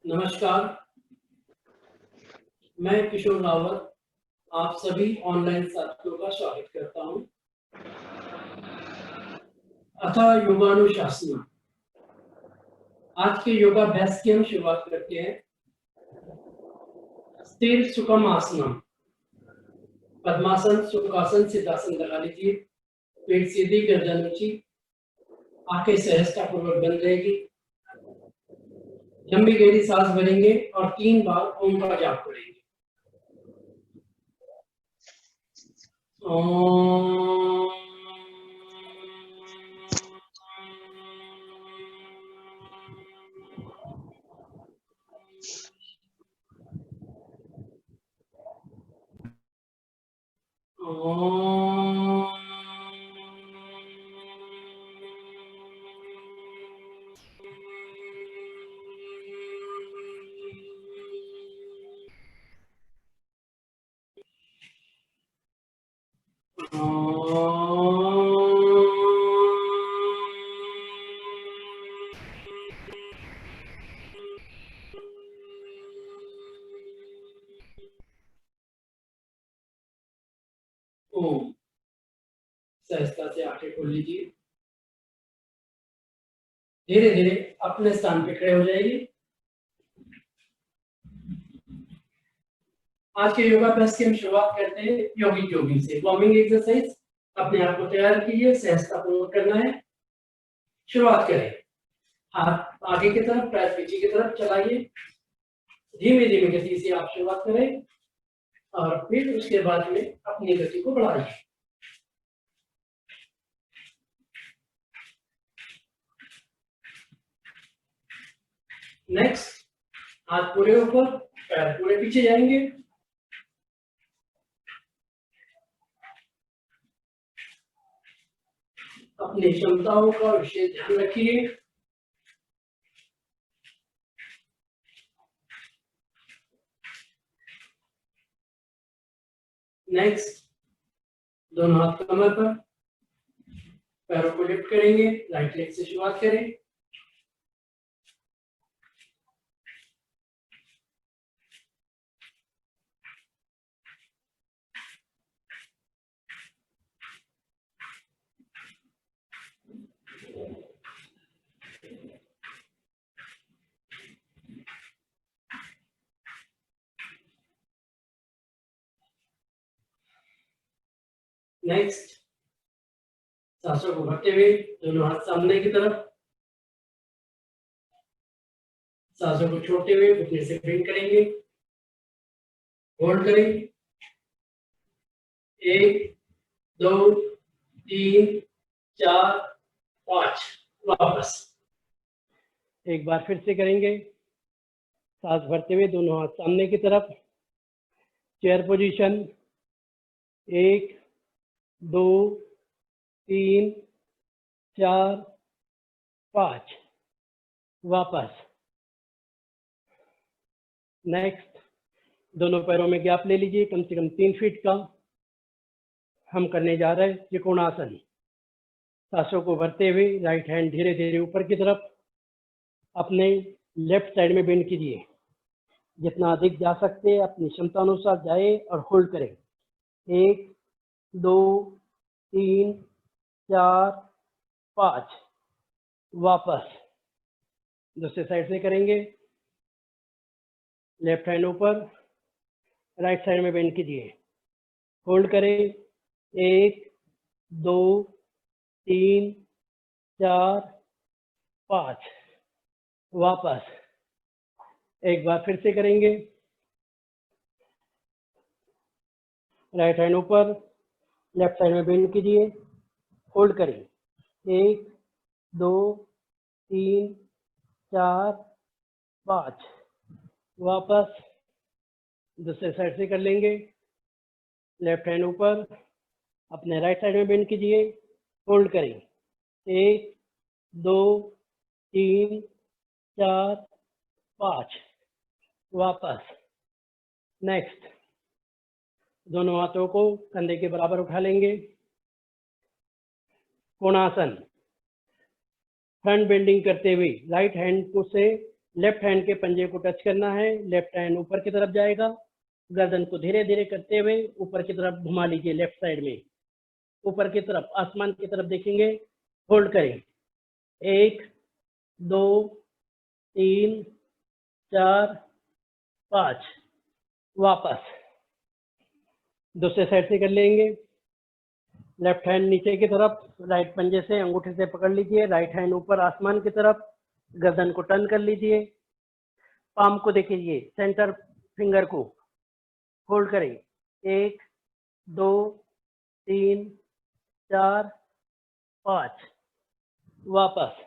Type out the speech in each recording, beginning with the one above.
नमस्कार, मैं किशोर रावत आप सभी ऑनलाइन साथियों का स्वागत करता हूं। अतः योगानुशासन आज के योगाभ्यास की हम शुरुआत करते हैं। स्थिर सुखम आसनम, पद्मासन, सुखासन, सिद्धासन लगा लीजिए। पेट सीधी, गर्दन ऊंची, आंखें सहजतापूर्वक बंद रहेगी। लंबी गहरी सांस भरेंगे और 3 बार ओम का जाप करेंगे। ओम ओम। सहजता से आंखें खोल लीजिए। धीरे धीरे अपने स्थान पे खड़े हो जाइए। आज के योगाभ्यास की हम शुरुआत करते हैं योगिक जोगिंग से। Warming exercise. अपने आप को तैयार कीजिए, सहजता पूर्वक करना है। शुरुआत करें। हाथ आगे की तरफ, पैर पीछे की तरफ चलाइए। धीमे धीमे गति से आप शुरुआत करें और फिर उसके बाद में अपनी गति को बढ़ाइए। नेक्स्ट, हाथ पूरे ऊपर, पैर पूरे पीछे जाएंगे। अपनी क्षमताओं का विशेष ध्यान रखिए। नेक्स्ट, दोनों हाथ कमर पर, पैरों को लिफ्ट करेंगे। राइट लेग से शुरुआत करें। नेक्स्ट, सांसों को भरते हुए दोनों हाथ सामने की तरफ, सांसों को छोड़ते हुए घुटने से बेंड करेंगे। होल्ड करें। 1 2 3 4 5। वापस एक बार फिर से करेंगे। सांस भरते हुए दोनों हाथ सामने की तरफ, चेयर पोजीशन। 1 2 3 4 5। वापस। नेक्स्ट, दोनों पैरों में गैप ले लीजिए, कम से कम 3 फीट का। हम करने जा रहे हैं त्रिकोणासन। सांसों को भरते हुए राइट हैंड धीरे धीरे ऊपर की तरफ, अपने लेफ्ट साइड में बेंड कीजिए। जितना अधिक जा सकते हैं अपनी क्षमता अनुसार जाए और होल्ड करें। 1 2 3 4 5। वापस दूसरे साइड से करेंगे। लेफ्ट हैंड ऊपर, राइट साइड में बेंड कीजिए। होल्ड करें। 1 2 3 4 5। वापस एक बार फिर से करेंगे। राइट हैंड ऊपर, लेफ्ट साइड में बेंड कीजिए। होल्ड करें। 1 2 3 4 5। वापस दूसरे साइड से कर लेंगे। लेफ्ट हैंड ऊपर, अपने राइट साइड में बेंड कीजिए। होल्ड करें। 1 2 3 4 5। वापस। नेक्स्ट, दोनों हाथों को कंधे के बराबर उठा लेंगे। कोणासन। फ्रंट बेंडिंग करते हुए राइट हैंड को से लेफ्ट हैंड के पंजे को टच करना है, लेफ्ट हैंड ऊपर की तरफ जाएगा, गर्दन को धीरे धीरे करते हुए ऊपर की तरफ घुमा लीजिए, लेफ्ट साइड में ऊपर की तरफ आसमान की तरफ देखेंगे, होल्ड करें, 1 2 3 4 5, वापस दूसरे साइड से कर लेंगे। लेफ्ट हैंड नीचे की तरफ, राइट पंजे से अंगूठे से पकड़ लीजिए, राइट हैंड ऊपर आसमान की तरफ, गर्दन को टर्न कर लीजिए, पाम को देखिए, सेंटर फिंगर को होल्ड करें, 1 2 3 4 5, वापस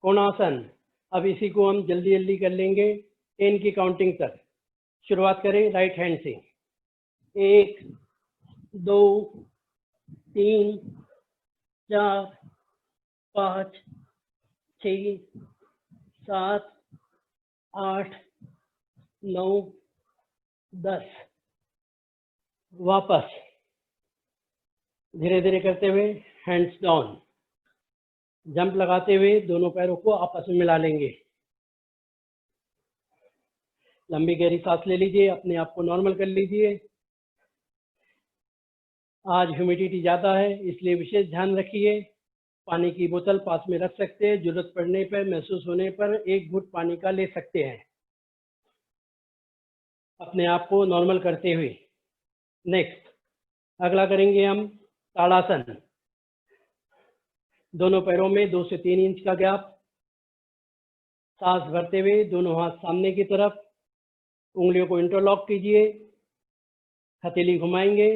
कोणासन। अब इसी को हम जल्दी जल्दी कर लेंगे 10 की काउंटिंग तक। शुरुआत करें राइट हैंड से, 1 2 3 4 5 6 7 8 9 10, वापस धीरे धीरे करते हुए हैंड्स डाउन, जंप लगाते हुए दोनों पैरों को आपस में मिला लेंगे। लंबी गहरी सांस ले लीजिए, अपने आप को नॉर्मल कर लीजिए। आज ह्यूमिडिटी ज़्यादा है, इसलिए विशेष ध्यान रखिए। पानी की बोतल पास में रख सकते हैं, जरूरत पड़ने पर, महसूस होने पर एक घूंट पानी का ले सकते हैं, अपने आप को नॉर्मल करते हुए। नेक्स्ट अगला करेंगे हम ताड़ासन। दोनों पैरों में 2 से 3 इंच का गैप, सांस भरते हुए दोनों हाथ सामने की तरफ, उंगलियों को इंटरलॉक कीजिए, हथेली घुमाएंगे,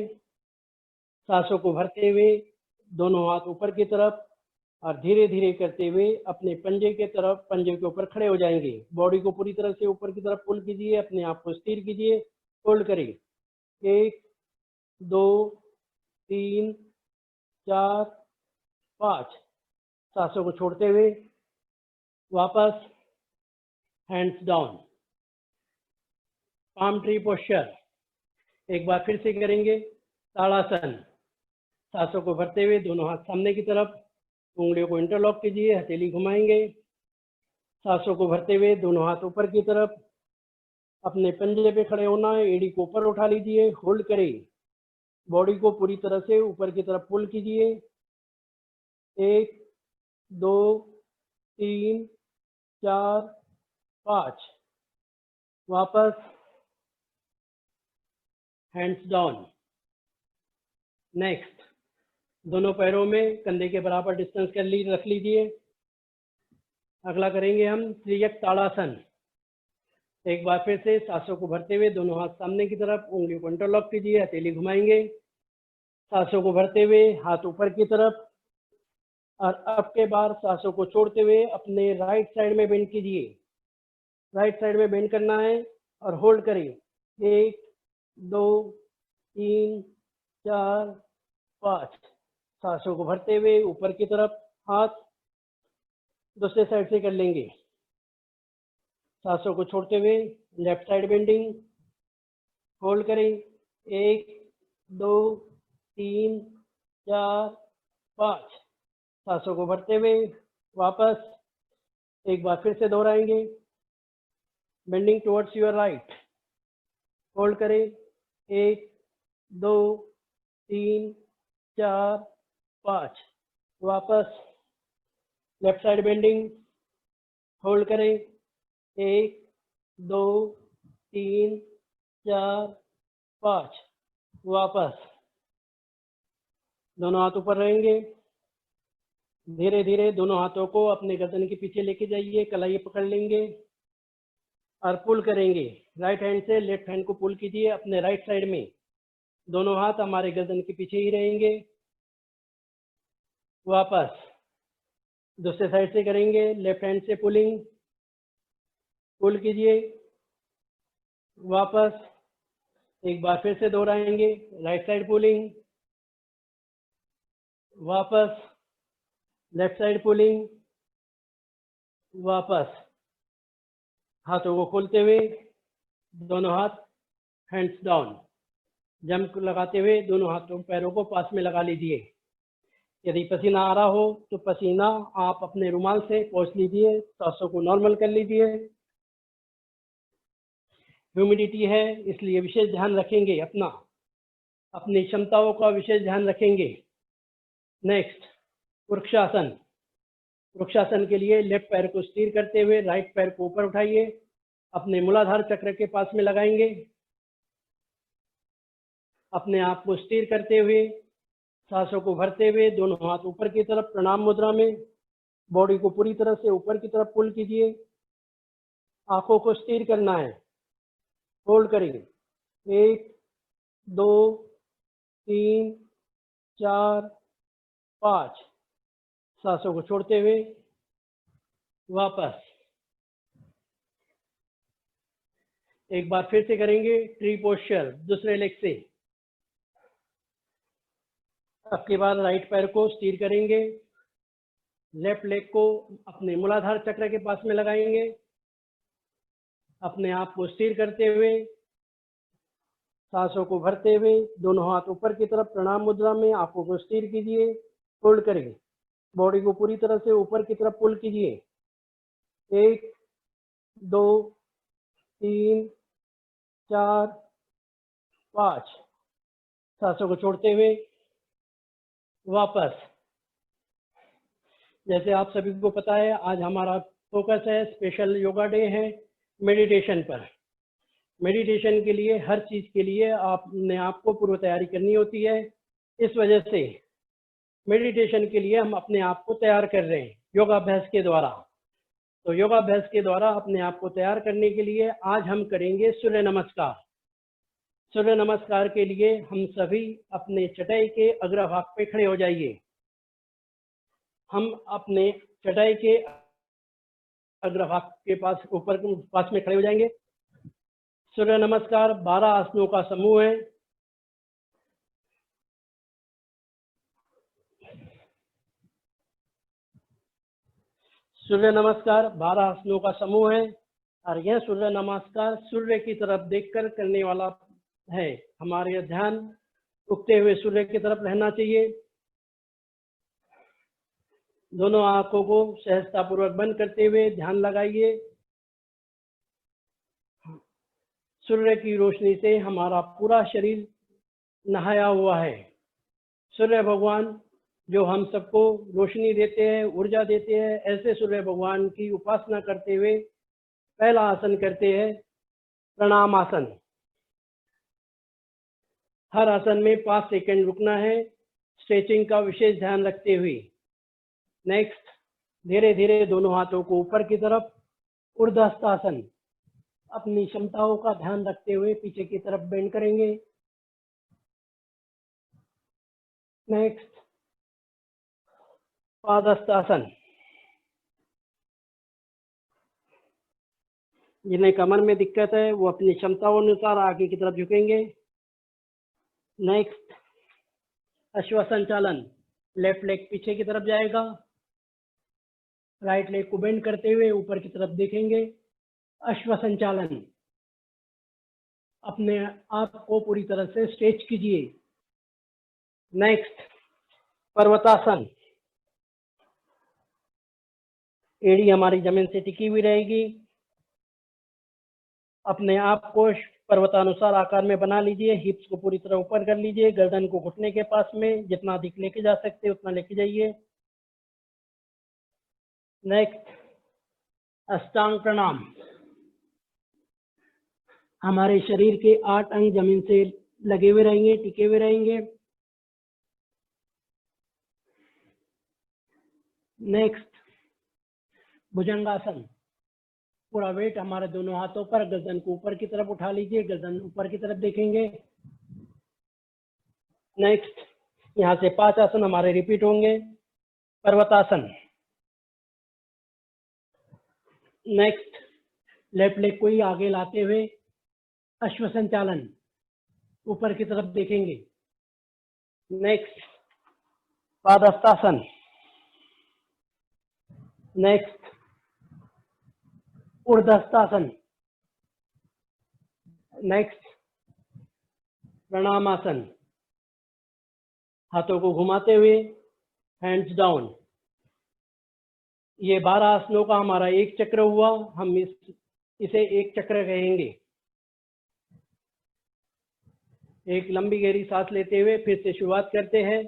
सांसों को भरते हुए दोनों हाथ ऊपर की तरफ और धीरे धीरे करते हुए अपने पंजे के तरफ, पंजे के ऊपर खड़े हो जाएंगे। बॉडी को पूरी तरह से ऊपर की तरफ पुल कीजिए, अपने आप को स्थिर कीजिए, होल्ड करें, 1 2 3 4 5, सांसों को छोड़ते हुए वापस hands down, palm tree posture. एक बार फिर से करेंगे ताड़ासन। सांसों को भरते हुए दोनों हाथ सामने की तरफ, उंगलियों को इंटरलॉक कीजिए, हथेली घुमाएंगे, सांसों को भरते हुए दोनों हाथ ऊपर की तरफ, अपने पंजे पे खड़े होना है, एड़ी को ऊपर उठा लीजिए, होल्ड करें, बॉडी को पूरी तरह से ऊपर की तरफ पुल कीजिए, 1 2 3 4 5, वापस हैंड्स डाउन। नेक्स्ट दोनों पैरों में कंधे के बराबर डिस्टेंस रख लीजिए। अगला करेंगे हम त्रियक ताड़ासन। एक बार फिर से सांसों को भरते हुए दोनों हाथ सामने की तरफ, उंगलियों को इंटरलॉक कीजिए, हथेली घुमाएंगे, सांसों को भरते हुए हाथ ऊपर की तरफ और अब के बार सांसों को छोड़ते हुए अपने राइट साइड में बेंड कीजिए। राइट साइड में बेंड करना है और होल्ड करें, 1 2 3 4 5, सांसों को भरते हुए ऊपर की तरफ हाथ, दूसरे साइड से कर लेंगे, सांसों को छोड़ते हुए लेफ्ट साइड बेंडिंग, होल्ड करें, 1 2 3 4 5, सांसों को भरते हुए वापस एक बार फिर से दोहराएंगे, bending towards your right, hold करें, 1 2 3 4 5, वापस लेफ्ट साइड बेंडिंग, होल्ड करें, 1 2 3 4 5, वापस दोनों हाथ ऊपर रहेंगे। धीरे धीरे दोनों हाथों को अपने गर्दन के पीछे लेके जाइए, कलाई पकड़ लेंगे और पुल करेंगे। राइट हैंड से लेफ्ट हैंड को पुल कीजिए अपने राइट साइड में, दोनों हाथ हमारे गर्दन के पीछे ही रहेंगे। वापस दूसरे साइड से करेंगे, लेफ्ट हैंड से पुलिंग, पुल कीजिए, वापस एक बार फिर से दोहराएंगे, राइट साइड पुलिंग, वापस लेफ्ट साइड पुलिंग, वापस हाथों को खोलते हुए दोनों हाथ हैंड्स डाउन, जंप लगाते हुए दोनों हाथों पैरों को पास में लगा लीजिए। यदि पसीना आ रहा हो तो पसीना आप अपने रुमाल से पोंछ लीजिए, सांसों को नॉर्मल कर लीजिए। ह्यूमिडिटी है इसलिए विशेष ध्यान रखेंगे अपनी क्षमताओं का विशेष ध्यान रखेंगे। नेक्स्ट, वृक्षासन। वृक्षासन के लिए लेफ्ट पैर को स्थिर करते हुए राइट पैर को ऊपर उठाइए, अपने मूलाधार चक्र के पास में लगाएंगे। अपने आप को स्थिर करते हुए सांसों को भरते हुए दोनों हाथ ऊपर की तरफ प्रणाम मुद्रा में, बॉडी को पूरी तरह से ऊपर की तरफ पुल कीजिए। आंखों को स्थिर करना है, होल्ड करेंगे। 1 2 3 4 5। सांसों को छोड़ते हुए वापस। एक बार फिर से करेंगे ट्री पोस्चर दूसरे लेग से। अब के बाद राइट पैर को स्थिर करेंगे, लेफ्ट लेग को अपने मूलाधार चक्र के पास में लगाएंगे। अपने आप को स्थिर करते हुए सांसों को भरते हुए दोनों हाथ ऊपर की तरफ प्रणाम मुद्रा में, आंखों को स्थिर कीजिए, होल्ड करेंगे। बॉडी को पूरी तरह से ऊपर की तरफ पुल कीजिए। 1 2 3 4 5। सांसों को छोड़ते हुए वापस। जैसे आप सभी को पता है, आज हमारा फोकस है, स्पेशल योगा डे है मेडिटेशन पर। मेडिटेशन के लिए हर चीज के लिए आपने आपको पूर्व तैयारी करनी होती है। इस वजह से मेडिटेशन के लिए हम अपने आप को तैयार कर रहे हैं योगाभ्यास के द्वारा। तो योगाभ्यास के द्वारा अपने आप को तैयार करने के लिए आज हम करेंगे सूर्य नमस्कार। सूर्य नमस्कार के लिए हम सभी अपने चटाई के अग्रभाग पे खड़े हो जाइए। हम अपने चटाई के अग्रभाग के पास में खड़े हो जाएंगे। सूर्य नमस्कार 12 आसनों का समूह है। सूर्य नमस्कार 12 आसनों का समूह है और यह सूर्य नमस्कार सूर्य की तरफ देखकर करने वाला है। हमारे ध्यान उगते हुए सूर्य की तरफ रहना चाहिए। दोनों आंखों को सहजतापूर्वक बंद करते हुए ध्यान लगाइए। सूर्य की रोशनी से हमारा पूरा शरीर नहाया हुआ है। सूर्य भगवान जो हम सबको रोशनी देते हैं, ऊर्जा देते हैं, ऐसे सूर्य भगवान की उपासना करते हुए पहला आसन करते हैं प्रणाम आसन। हर आसन में 5 सेकंड रुकना है, स्ट्रेचिंग का विशेष ध्यान रखते हुए। नेक्स्ट, धीरे धीरे दोनों हाथों को ऊपर की तरफ ऊर्ध्वहस्तासन, अपनी क्षमताओं का ध्यान रखते हुए पीछे की तरफ बेंड करेंगे। नेक्स्ट, पादहस्तासन। जिन्हें कमर में दिक्कत है वो अपनी क्षमताओं अनुसार आगे की तरफ झुकेंगे। नेक्स्ट, अश्वसंचालन। लेफ्ट लेग पीछे की तरफ जाएगा, राइट लेग को बेंड करते हुए ऊपर की तरफ देखेंगे। अश्वसंचालन, अपने आप को पूरी तरह से स्ट्रेच कीजिए। नेक्स्ट, पर्वतासन। एड़ी हमारी जमीन से टिकी हुई रहेगी। अपने आप को पर्वतानुसार आकार में बना लीजिए। हिप्स को पूरी तरह ऊपर कर लीजिए, गर्दन को घुटने के पास में जितना अधिक लेके जा सकते उतना लेके जाइए। नेक्स्ट, अष्टांग प्रणाम। हमारे शरीर के 8 अंग जमीन से लगे हुए रहेंगे, टिके हुए रहेंगे। नेक्स्ट, भुजंगासन। पूरा वेट हमारे दोनों हाथों पर, गर्दन को ऊपर की तरफ उठा लीजिए, गर्दन ऊपर की तरफ देखेंगे। नेक्स्ट, यहाँ से 5 आसन हमारे रिपीट होंगे। पर्वतासन। नेक्स्ट, लेफ्ट लेग को ही आगे लाते हुए अश्वसंचालन, ऊपर की तरफ देखेंगे। Next, padahastasana. Next, ऊर्ध्वहस्तासन। Next, Pranamasana. हाथों को घुमाते हुए हैंड्स डाउन। ये 12 आसनों का हमारा एक चक्र हुआ, हम इसे एक चक्र कहेंगे। एक लंबी गहरी सांस लेते हुए फिर से शुरुआत करते हैं।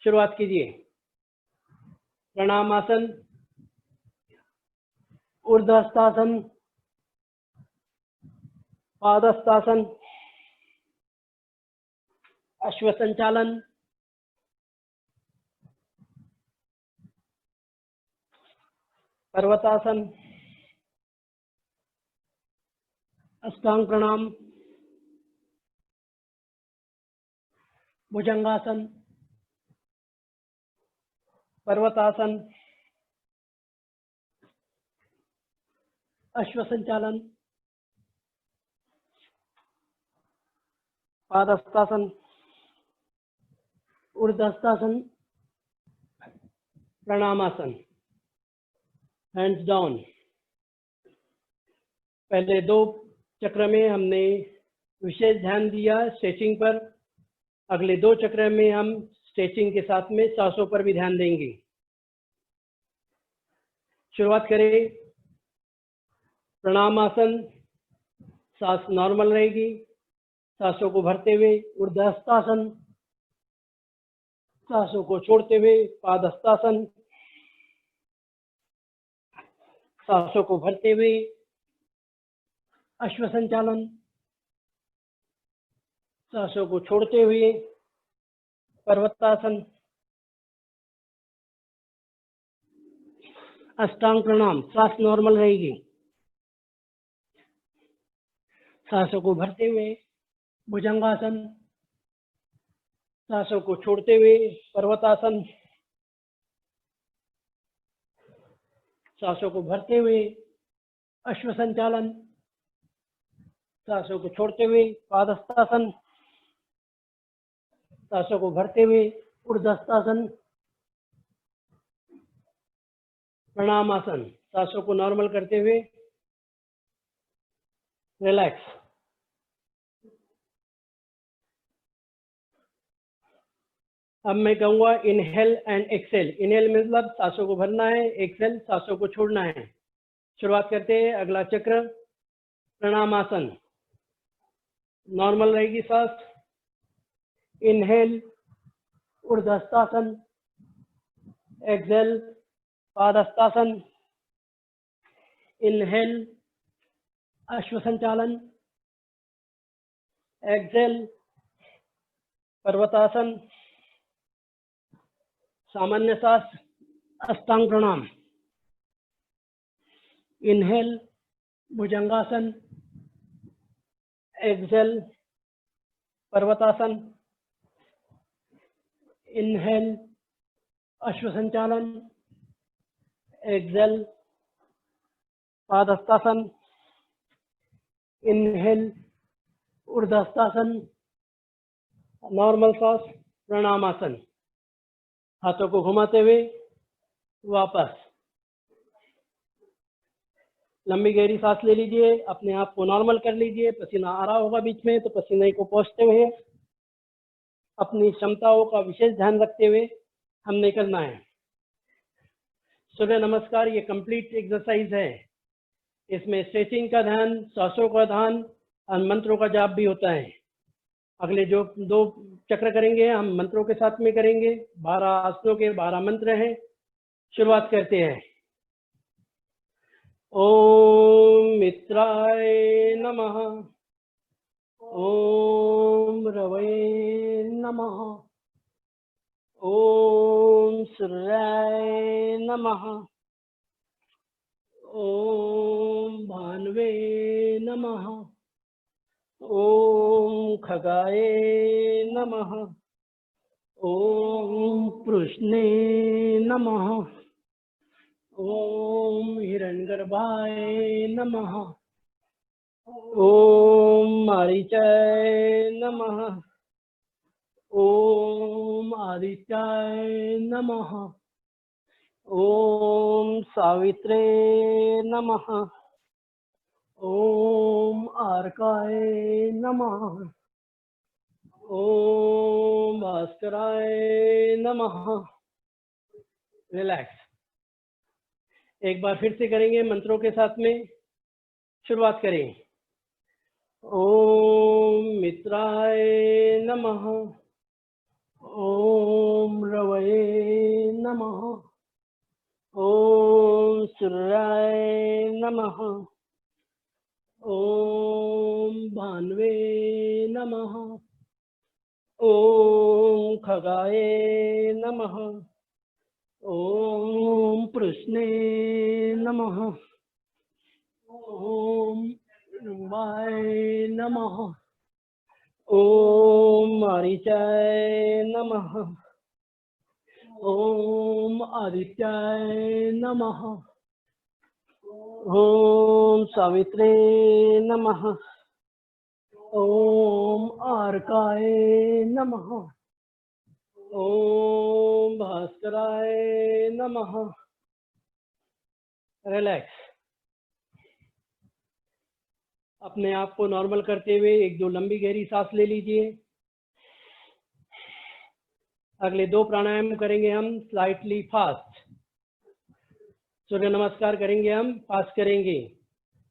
शुरुआत कीजिए। प्रणामासन, ऊर्ध्वस्थासन, पादस्थासन, अश्वसंचालन, पर्वतासन, अष्टांग प्रणाम, भुजंगासन, पर्वतासन, अश्वसंचालन, पादस्थासन, ऊर्ध्वस्थासन, प्रणामासन, हैंड्स डाउन। पहले 2 चक्र में हमने विशेष ध्यान दिया स्ट्रेचिंग पर, अगले 2 चक्र में हम स्ट्रेचिंग के साथ में सांसों पर भी ध्यान देंगे। शुरुआत करें। प्रणामासन, सांस नॉर्मल रहेगी, सांसों को भरते हुए ऊर्ध्वस्थासन, सांसों को छोड़ते हुए पादस्थासन, सांसों को भरते हुए अश्वसंचालन, सांसों को छोड़ते हुए पर्वतासन, अष्टांग प्रणाम, सांस नॉर्मल रहेगी, सांसों को भरते हुए भुजंगासन, सांसों को छोड़ते हुए पर्वतासन, सांसों को भरते हुए अश्वसंचालन, सांसों को छोड़ते हुए पादस्थासन, सांसों को भरते हुए ऊर्ध्वस्थासन, प्रणामासन, सांसों को नॉर्मल करते हुए रिलैक्स। अब मैं कहूँगा इनहेल एंड एक्सेल। इनहेल मतलब सांसों को भरना है, एक्सेल सांसों को छोड़ना है। शुरुआत करते हैं। अगला चक्र प्रणामासन, नॉर्मल रहेगी सांस। इनहेल ऊर्ध्वस्थासन, एक्सेल पादस्थासन, इनहेल अश्वसंचालन, एक्सेल पर्वतासन, सामान्य सांस अष्टांग प्रणाम। इनहेल भुजंगासन, एक्सेल पर्वतासन, इनहेल अश्वसंचालन, एक्सेल पादस्थासन, इनहेल ऊर्ध्वस्थासन, नॉर्मल सांस प्रणामासन। हाथों को घुमाते हुए वापस लंबी गहरी सांस ले लीजिए, अपने आप को नॉर्मल कर लीजिए। पसीना आ रहा होगा बीच में, तो पसीने को पोंछते हुए अपनी क्षमताओं का विशेष ध्यान रखते हुए हमने करना है। सूर्य नमस्कार ये कंप्लीट एक्सरसाइज है। इसमें स्ट्रेचिंग का ध्यान, सांसों का ध्यान और मंत्रों का जाप भी होता है। अगले जो 2 चक्र करेंगे हम मंत्रों के साथ में करेंगे। 12 आसनों के 12 मंत्र हैं। शुरुआत करते हैं। ओम मित्राय नमः, ओम रवये नमः, ओम सूर्याय नमः, ओम भानुवे नमः, ओम खगाय नमः, ओम कृष्णे नमः, ओम हिरण्यगर्भाय नमः, ओम मारीचाय नमः, ओम आदित्याय नमः, ओम सावित्रे नमः, ओम आर्काय नमः, ओम भास्कराय नमः, रिलैक्स। एक बार फिर से करेंगे मंत्रों के साथ में। शुरुआत करें। ओम मित्राय नमः, ओम रवये नमः, ओम सूर्याय नमः, ओम भान्वे नमः, ओम खगाय नमः, ओम कृष्णे नमः, ओम वाय नमः, ओम मारीचाय नमः, ओम आदित्याय नमः, ओम सावित्रे नमः, ओम आर्काय नमः, ओम भास्कराय नमः। रिलैक्स। अपने आप को नॉर्मल करते हुए एक दो लंबी गहरी सांस ले लीजिए। अगले दो प्राणायाम करेंगे हम स्लाइटली फास्ट। सूर्य नमस्कार करेंगे हम, फास्ट करेंगे।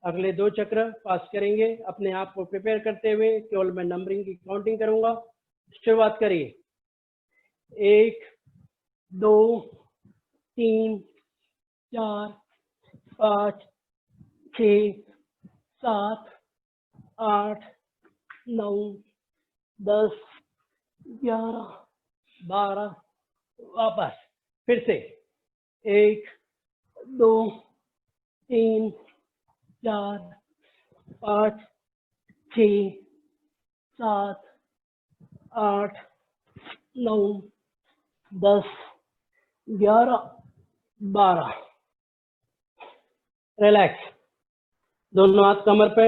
अगले दो चक्र फास्ट करेंगे। अपने आप को प्रिपेयर करते हुए केवल मैं नंबरिंग की काउंटिंग करूंगा। शुरुआत करिए। 1 2 3 4 5 6 7 8 9 10 11 12। वापस फिर से 1 2 3 4 5 6 7 8 9 10 11 12। रिलैक्स। दोनों हाथ कमर पे।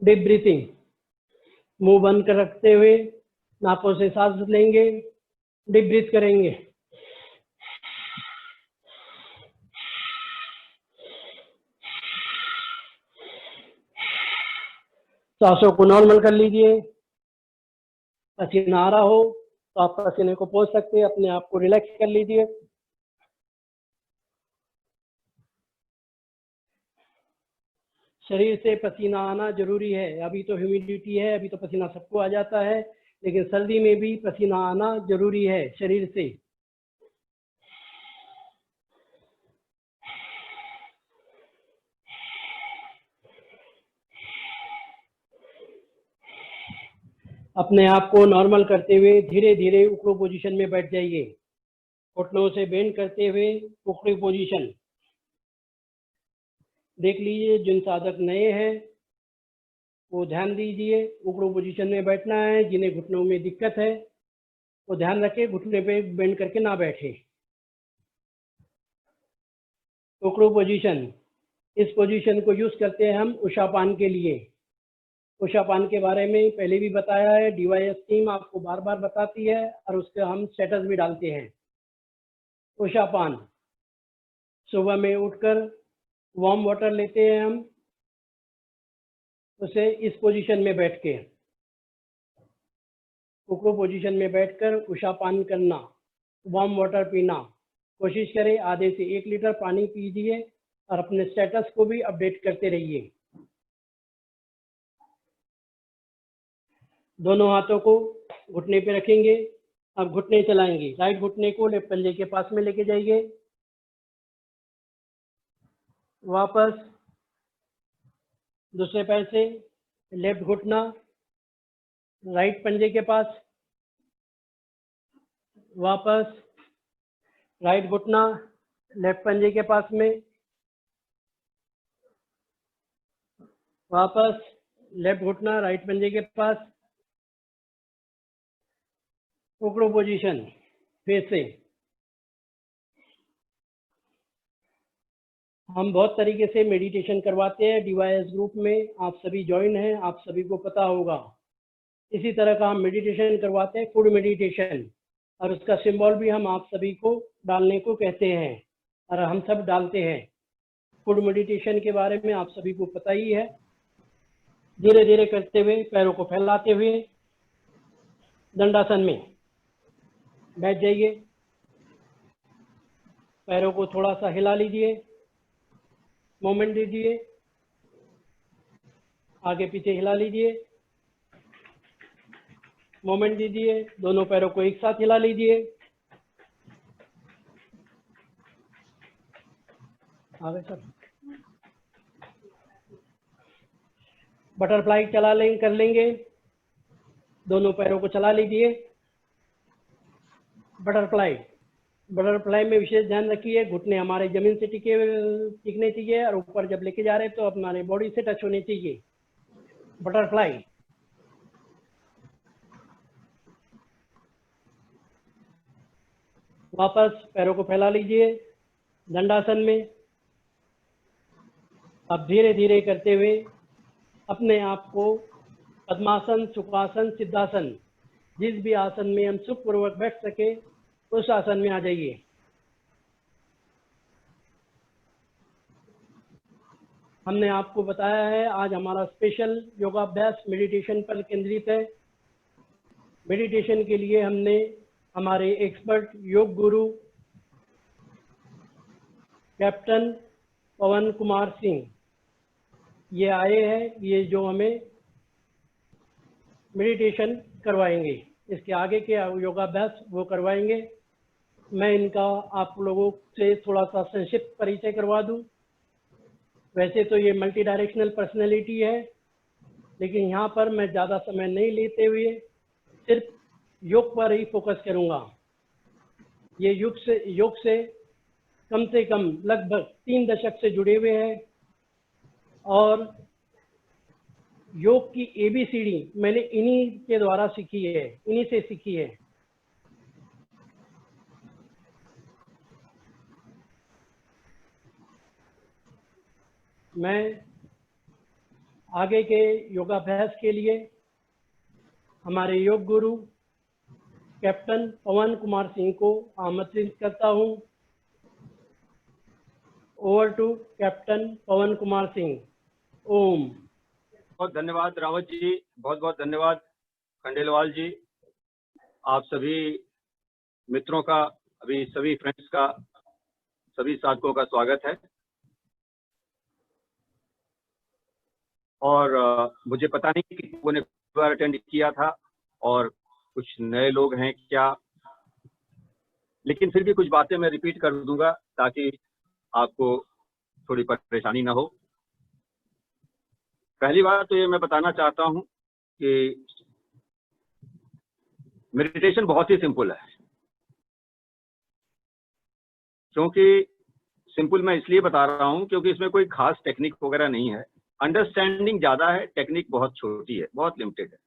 Deep breathing. मुंह बंद कर रखते हुए नाकों से सांस लेंगे। डीप ब्रीथ करेंगे। सांसों को नॉर्मल कर लीजिए। पसीना आ रहा हो तो आप पसीने को पोंछ सकते हैं। अपने आप को रिलैक्स कर लीजिए। शरीर से पसीना आना जरूरी है। अभी तो ह्यूमिडिटी है, अभी तो पसीना सबको आ जाता है, लेकिन सर्दी में भी पसीना आना जरूरी है शरीर से। अपने आप को नॉर्मल करते हुए धीरे धीरे उकड़ू पोजीशन में बैठ जाइए। घुटनों से बेंड करते हुए उकड़ी पोजीशन। देख लीजिए, जिन साधक नए हैं वो ध्यान दीजिए, उकड़ू पोजीशन में बैठना है। जिन्हें घुटनों में दिक्कत है वो ध्यान रखें, घुटने पे बेंड करके ना बैठे। उकड़ू पोजीशन, इस पोजीशन को यूज करते हैं हम उषापान के लिए। उषापान के बारे में पहले भी बताया है, डीवाईएस टीम आपको बार बार बताती है और उसका हम स्टेटस भी डालते हैं। उषापान, सुबह में उठकर वार्म वाटर लेते हैं हम, उसे इस पोजीशन में बैठ के, उकड़ू पोजीशन में बैठकर उषापान करना, वार्म वाटर पीना। कोशिश करें आधे से 1 लीटर पानी पीजिए और अपने स्टेटस को भी अपडेट करते रहिए। दोनों हाथों को घुटने पे रखेंगे। अब घुटने चलाएंगे। राइट घुटने को लेफ्ट पंजे के पास में लेके जाइए। वापस दूसरे पैर से लेफ्ट घुटना राइट पंजे के पास। वापस राइट घुटना लेफ्ट पंजे के पास में। वापस लेफ्ट घुटना राइट पंजे के पास। उकड़ू पोजीशन फिर से। हम बहुत तरीके से मेडिटेशन करवाते हैं डीवाईएस ग्रुप में। आप सभी ज्वाइन हैं, आप सभी को पता होगा। इसी तरह का हम मेडिटेशन करवाते हैं, फूड मेडिटेशन, और उसका सिंबल भी हम आप सभी को डालने को कहते हैं और हम सब डालते हैं। फूड मेडिटेशन के बारे में आप सभी को पता ही है। धीरे धीरे करते हुए पैरों को फैलाते हुए दंडासन में बैठ जाइए। पैरों को थोड़ा सा हिला लीजिए, मोमेंट दीजिए, आगे पीछे हिला लीजिए, मोमेंट दीजिए, दोनों पैरों को एक साथ हिला लीजिए, आगे सर। बटरफ्लाई कर लेंगे, दोनों पैरों को चला लीजिए। बटरफ्लाई में विशेष ध्यान रखिए, घुटने हमारे जमीन से टिकने चाहिए और ऊपर जब लेके जा रहे हैं तो हमारे बॉडी से टच होने चाहिए। बटरफ्लाई, वापस पैरों को फैला लीजिए दंडासन में। अब धीरे धीरे करते हुए अपने आप को पद्मासन, सुखासन, सिद्धासन, जिस भी आसन में हम सुखपूर्वक बैठ सके उस आसन में आ जाइए। हमने आपको बताया है आज हमारा स्पेशल योगाभ्यास मेडिटेशन पर केंद्रित है। मेडिटेशन के लिए हमने हमारे एक्सपर्ट योग गुरु कैप्टन पवन कुमार सिंह ये आए हैं, ये जो हमें मेडिटेशन करवाएंगे, इसके आगे के योगाभ्यास वो करवाएंगे। मैं इनका आप लोगों से थोड़ा सा संक्षिप्त परिचय करवा दूं। वैसे तो ये मल्टी डायरेक्शनल पर्सनैलिटी है, लेकिन यहाँ पर मैं ज़्यादा समय नहीं लेते हुए सिर्फ योग पर ही फोकस करूँगा। ये योग से कम लगभग 3 दशक से जुड़े हुए हैं और योग की ABCD मैंने इन्हीं के द्वारा सीखी है, इन्हीं से सीखी है। मैं आगे के योगाभ्यास के लिए हमारे योग गुरु कैप्टन पवन कुमार सिंह को आमंत्रित करता हूं। ओवर टू कैप्टन पवन कुमार सिंह। ओम। बहुत धन्यवाद रावत जी, बहुत बहुत धन्यवाद खंडेलवाल जी। आप सभी मित्रों का, अभी सभी फ्रेंड्स का, सभी साधकों का स्वागत है। और मुझे पता नहीं कि लोगों ने बार अटेंड किया था और कुछ नए लोग हैं क्या, लेकिन फिर भी कुछ बातें मैं रिपीट कर दूंगा ताकि आपको थोड़ी परेशानी ना हो। पहली बात तो ये मैं बताना चाहता हूं कि मेडिटेशन बहुत ही सिंपल है। क्योंकि सिंपल मैं इसलिए बता रहा हूं क्योंकि इसमें कोई खास टेक्निक वगैरह नहीं है। अंडरस्टैंडिंग ज्यादा है, टेक्निक बहुत छोटी है, बहुत लिमिटेड है।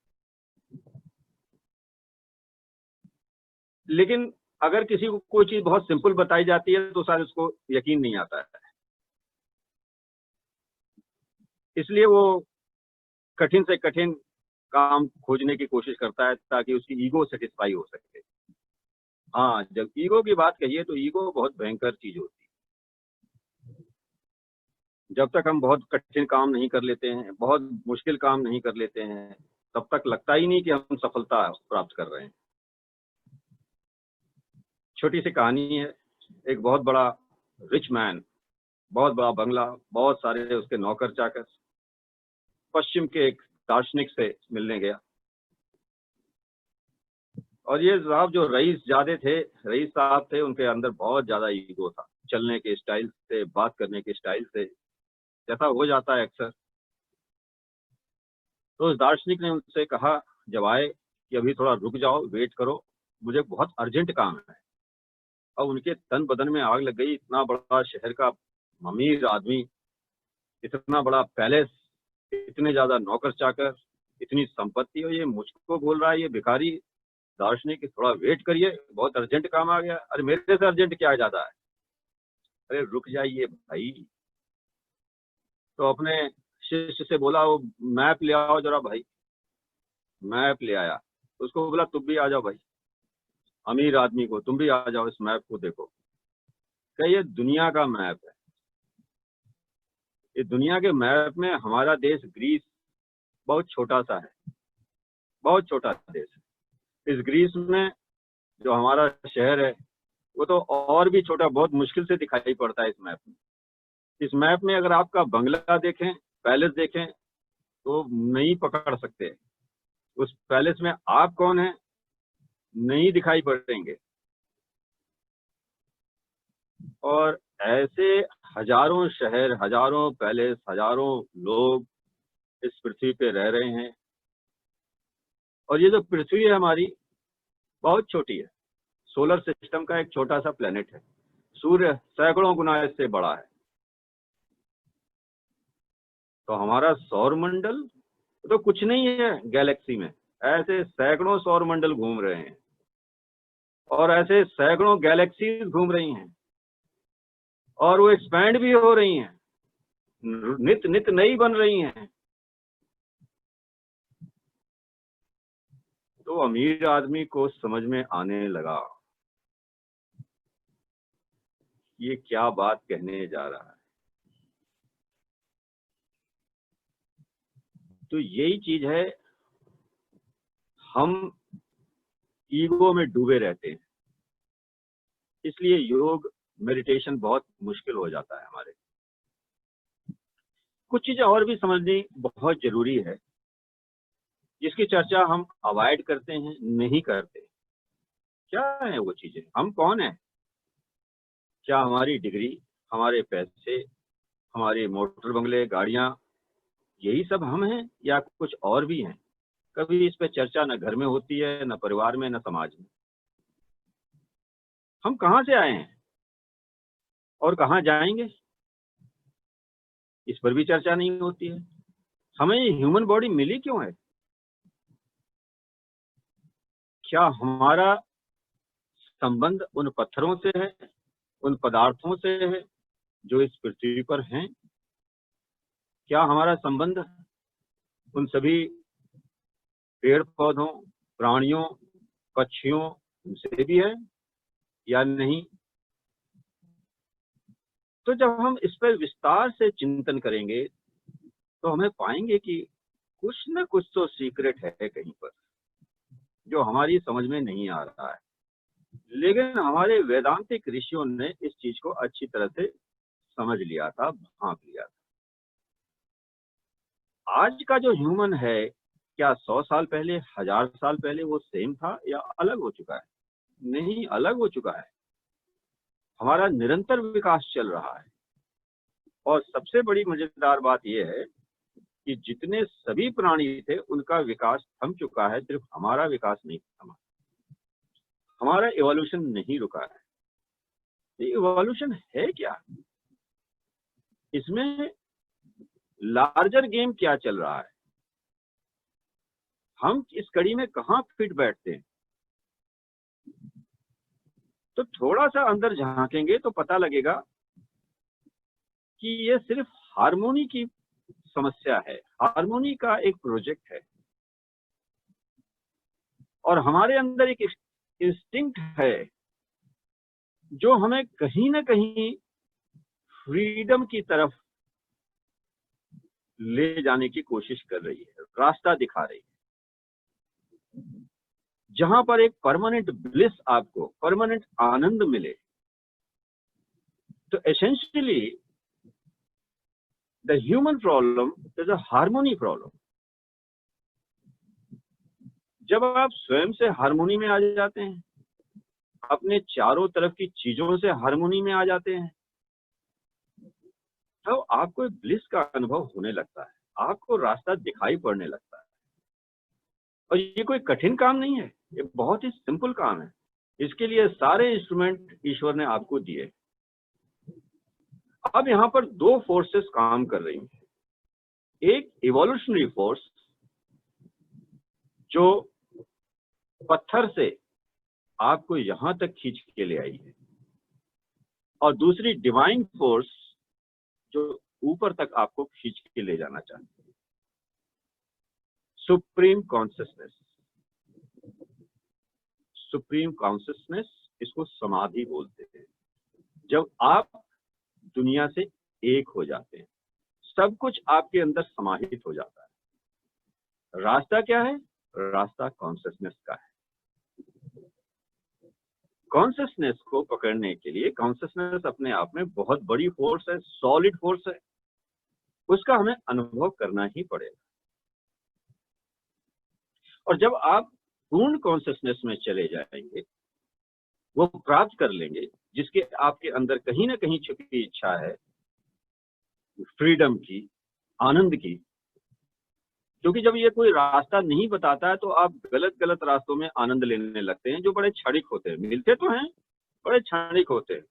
लेकिन अगर किसी को कोई चीज बहुत सिंपल बताई जाती है तो शायद उसको यकीन नहीं आता है, इसलिए वो कठिन से कठिन काम खोजने की कोशिश करता है ताकि उसकी ईगो सेटिस्फाई हो सके। हाँ, जब ईगो की बात कहिए तो ईगो बहुत भयंकर चीज होती है। जब तक हम बहुत कठिन काम नहीं कर लेते हैं, बहुत मुश्किल काम नहीं कर लेते हैं, तब तक लगता ही नहीं कि हम सफलता प्राप्त कर रहे हैं। छोटी सी कहानी है। एक बहुत बड़ा रिच मैन, बहुत बड़ा बंगला, बहुत सारे उसके नौकर चाकर, पश्चिम के एक दार्शनिक से मिलने गया। और ये साहब जो रईस साहब थे, उनके अंदर बहुत ज्यादा ईगो था, चलने के स्टाइल से, बात करने के स्टाइल से, जैसा हो जाता है अक्सर। तो उस दार्शनिक ने उनसे कहा जब आए कि अभी थोड़ा रुक जाओ, वेट करो, मुझे बहुत अर्जेंट काम है। और उनके तन बदन में आग लग गई। इतना बड़ा शहर का अमीर आदमी, इतना बड़ा पैलेस, इतने ज्यादा नौकर चाकर, इतनी संपत्ति, और ये मुझको बोल रहा है ये भिखारी दार्शनिक थोड़ा वेट करिए, बहुत अर्जेंट काम आ गया। अरे मेरे से अर्जेंट क्या ज्यादा है, अरे रुक जाइए भाई। तो अपने शिष्य से बोला वो मैप ले आओ जरा भाई। मैप ले आया, उसको बोला तुम भी आ जाओ भाई, अमीर आदमी को, तुम भी आ जाओ, इस मैप को देखो। क्या ये दुनिया का मैप है। ये दुनिया के मैप में हमारा देश ग्रीस बहुत छोटा सा है, बहुत छोटा देश है। इस ग्रीस में जो हमारा शहर है वो तो और भी छोटा, बहुत मुश्किल से दिखाई पड़ता है इस मैप में। इस मैप में अगर आपका बंगला देखें, पैलेस देखें, तो नहीं पकड़ सकते। उस पैलेस में आप कौन है नहीं दिखाई पड़ेंगे। और ऐसे हजारों शहर, हजारों पैलेस, हजारों लोग इस पृथ्वी पे रह रहे हैं। और ये जो पृथ्वी है हमारी, बहुत छोटी है, सोलर सिस्टम का एक छोटा सा प्लेनेट है। सूर्य सैकड़ों गुना इससे बड़ा है। तो हमारा सौर मंडल तो कुछ नहीं है गैलेक्सी में, ऐसे सैकड़ों सौर मंडल घूम रहे हैं और ऐसे सैकड़ों गैलेक्सीज घूम रही हैं, और वो एक्सपैंड भी हो रही हैं, नित नित नई बन रही हैं। तो अमीर आदमी को समझ में आने लगा ये क्या बात कहने जा रहा है। तो यही चीज है, हम ईगो में डूबे रहते हैं, इसलिए योग मेडिटेशन बहुत मुश्किल हो जाता है हमारे। कुछ चीजें और भी समझनी बहुत जरूरी है, जिसकी चर्चा हम अवॉइड करते हैं, नहीं करते। क्या है वो चीजें? हम कौन हैं? क्या हमारी डिग्री, हमारे पैसे, हमारे मोटर बंगले, गाड़ियां, यही सब हम हैं या कुछ और भी हैं? कभी इस पे चर्चा न घर में होती है, न परिवार में, न समाज में। हम कहाँ से आए हैं और कहाँ जाएंगे, इस पर भी चर्चा नहीं होती है। हमें ये ह्यूमन बॉडी मिली क्यों है? क्या हमारा संबंध उन पत्थरों से है, उन पदार्थों से है जो इस पृथ्वी पर हैं? क्या हमारा संबंध उन सभी पेड़ पौधों, प्राणियों, पक्षियों से भी है या नहीं? तो जब हम इस पर विस्तार से चिंतन करेंगे तो हमें पाएंगे कि कुछ न कुछ तो सीक्रेट है कहीं पर, जो हमारी समझ में नहीं आ रहा है। लेकिन हमारे वेदांतिक ऋषियों ने इस चीज को अच्छी तरह से समझ लिया था, भांप लिया था। आज का जो ह्यूमन है, क्या 100 साल पहले, 1000 साल पहले वो सेम था या अलग हो चुका है? नहीं, अलग हो चुका है। हमारा निरंतर विकास चल रहा है। और सबसे बड़ी मजेदार बात यह है कि जितने सभी प्राणी थे उनका विकास थम चुका है, सिर्फ हमारा विकास नहीं थमा। हमारा इवोल्यूशन नहीं रुका है। ये इवोल्यूशन है क्या? इसमें लार्जर गेम क्या चल रहा है? हम इस कड़ी में कहाँ फिट बैठते हैं? तो थोड़ा सा अंदर झांकेंगे तो पता लगेगा कि ये सिर्फ हार्मोनी की समस्या है, हार्मोनी का एक प्रोजेक्ट है। और हमारे अंदर एक इंस्टिंक्ट है जो हमें कहीं ना कहीं फ्रीडम की तरफ ले जाने की कोशिश कर रही है, रास्ता दिखा रही है, जहां पर एक परमानेंट ब्लिस, आपको परमानेंट आनंद मिले। तो essentially the human problem is a harmony problem. जब आप स्वयं से हार्मोनी में आ जाते हैं, अपने चारों तरफ की चीजों से हार्मोनी में आ जाते हैं, तो आपको ब्लिस का अनुभव होने लगता है, आपको रास्ता दिखाई पड़ने लगता है। और ये कोई कठिन काम नहीं है, ये बहुत ही सिंपल काम है। इसके लिए सारे इंस्ट्रूमेंट ईश्वर ने आपको दिए। अब यहाँ पर दो फोर्सेस काम कर रही हैं। एक इवोल्यूशनरी फोर्स जो पत्थर से आपको यहां तक खींच के ले आई है, और दूसरी डिवाइन फोर्स जो ऊपर तक आपको खींच के ले जाना चाहती है, सुप्रीम कॉन्शियसनेस। सुप्रीम कॉन्शियसनेस, इसको समाधि बोलते हैं। जब आप दुनिया से एक हो जाते हैं, सब कुछ आपके अंदर समाहित हो जाता है। रास्ता क्या है? रास्ता कॉन्शियसनेस का है। कॉन्शियसनेस को पकड़ने के लिए, कॉन्शियसनेस अपने आप में बहुत बड़ी फोर्स है, सॉलिड फोर्स है, उसका हमें अनुभव करना ही पड़ेगा। और जब आप पूर्ण कॉन्शियसनेस में चले जाएंगे, वो प्राप्त कर लेंगे जिसके आपके अंदर कहीं ना कहीं छुपी इच्छा है, फ्रीडम की, आनंद की। क्योंकि जब ये कोई रास्ता नहीं बताता है तो आप गलत गलत रास्तों में आनंद लेने लगते हैं, जो बड़े क्षणिक होते हैं। मिलते तो हैं, बड़े क्षणिक होते हैं।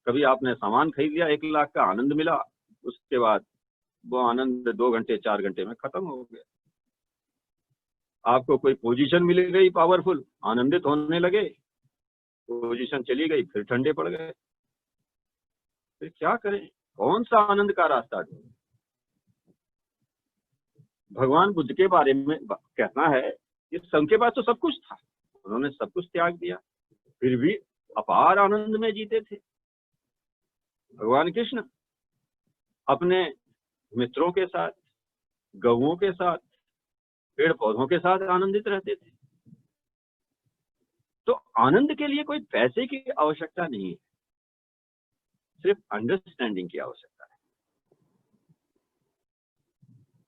कभी आपने सामान खरीद लिया, 1 लाख का, आनंद मिला, उसके बाद वो आनंद 2 घंटे 4 घंटे में खत्म हो गया। आपको कोई पोजीशन मिल गई पावरफुल, आनंदित होने लगे, पोजीशन चली गई, फिर ठंडे पड़ गए। फिर क्या करें? कौन सा आनंद का रास्ता ढूंढें? भगवान बुद्ध के बारे में कहना है कि सबके पास तो सब कुछ था, उन्होंने सब कुछ त्याग दिया, फिर भी अपार आनंद में जीते थे। भगवान कृष्ण अपने मित्रों के साथ, गौओं के साथ, पेड़ पौधों के साथ आनंदित रहते थे। तो आनंद के लिए कोई पैसे की आवश्यकता नहीं है, सिर्फ अंडरस्टैंडिंग की आवश्यकता है।